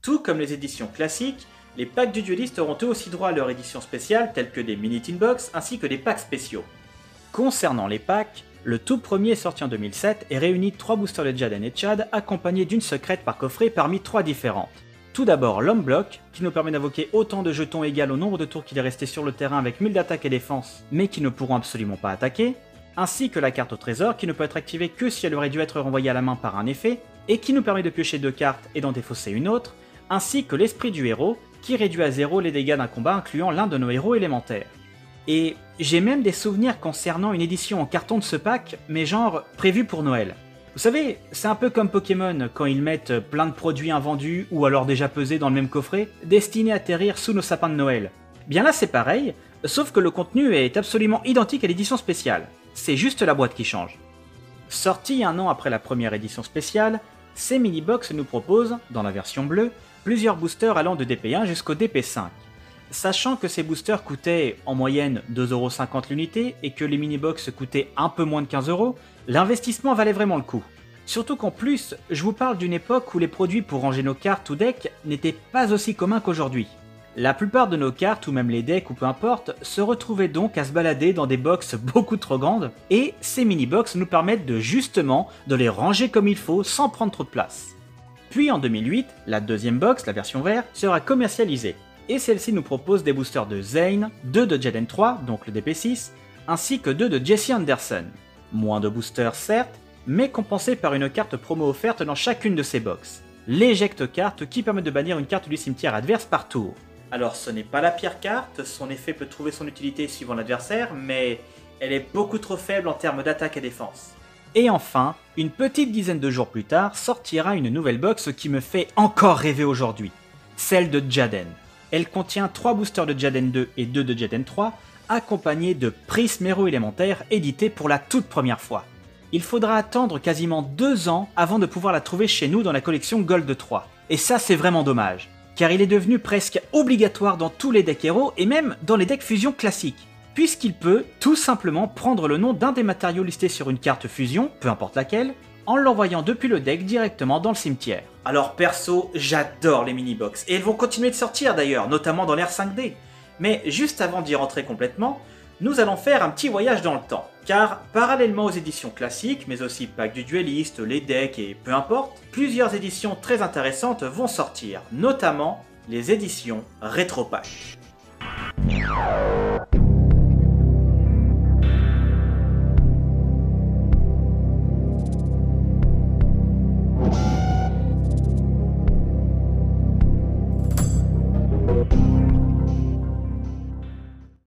Tout comme les éditions classiques, les packs du dueliste auront eux aussi droit à leur édition spéciale telles que des mini tin box ainsi que des packs spéciaux. Concernant les packs, le tout premier est sorti en 2007 et réunit 3 boosters de Jaden et Chad accompagnés d'une secrète par coffret parmi 3 différentes. Tout d'abord l'homme bloc, qui nous permet d'invoquer autant de jetons égal au nombre de tours qu'il est resté sur le terrain avec 1000 d'attaque et défense, mais qui ne pourront absolument pas attaquer, ainsi que la carte au trésor qui ne peut être activée que si elle aurait dû être renvoyée à la main par un effet, et qui nous permet de piocher 2 cartes et d'en défausser une autre, ainsi que l'esprit du héros, qui réduit à 0 les dégâts d'un combat incluant l'un de nos héros élémentaires. Et j'ai même des souvenirs concernant une édition en carton de ce pack, mais genre prévu pour Noël. Vous savez, c'est un peu comme Pokémon quand ils mettent plein de produits invendus ou alors déjà pesés dans le même coffret, destinés à atterrir sous nos sapins de Noël. Bien là c'est pareil, sauf que le contenu est absolument identique à l'édition spéciale. C'est juste la boîte qui change. Sorti un an après la première édition spéciale, ces mini-box nous proposent, dans la version bleue, plusieurs boosters allant de DP1 jusqu'au DP5. Sachant que ces boosters coûtaient en moyenne 2,50€ l'unité et que les mini-box coûtaient un peu moins de 15€, l'investissement valait vraiment le coup. Surtout qu'en plus, je vous parle d'une époque où les produits pour ranger nos cartes ou decks n'étaient pas aussi communs qu'aujourd'hui. La plupart de nos cartes ou même les decks ou peu importe se retrouvaient donc à se balader dans des box beaucoup trop grandes et ces mini-box nous permettent justement de les ranger comme il faut sans prendre trop de place. Puis en 2008, la deuxième box, la version vert, sera commercialisée. Et celle-ci nous propose des boosters de Zane, 2 de Jaden 3, donc le DP6, ainsi que 2 de Jesse Anderson. Moins de boosters certes, mais compensés par une carte promo offerte dans chacune de ces box. L'éjecte carte qui permet de bannir une carte du cimetière adverse par tour. Alors ce n'est pas la pire carte, son effet peut trouver son utilité suivant l'adversaire, mais elle est beaucoup trop faible en termes d'attaque et défense. Et enfin, une petite dizaine de jours plus tard, sortira une nouvelle box qui me fait encore rêver aujourd'hui. Celle de Jaden. Elle contient 3 boosters de Jaden 2 et 2 de Jaden 3, accompagnés de prismes héros élémentaires édités pour la toute première fois. Il faudra attendre quasiment 2 ans avant de pouvoir la trouver chez nous dans la collection Gold 3. Et ça c'est vraiment dommage, car il est devenu presque obligatoire dans tous les decks héros et même dans les decks fusion classiques, puisqu'il peut tout simplement prendre le nom d'un des matériaux listés sur une carte fusion, peu importe laquelle, en l'envoyant depuis le deck directement dans le cimetière. Alors perso, j'adore les mini-box, et elles vont continuer de sortir d'ailleurs, notamment dans l'ère 5D. Mais juste avant d'y rentrer complètement, nous allons faire un petit voyage dans le temps. Car parallèlement aux éditions classiques, mais aussi pack du dueliste, les decks et peu importe, plusieurs éditions très intéressantes vont sortir, notamment les éditions Retro Pack.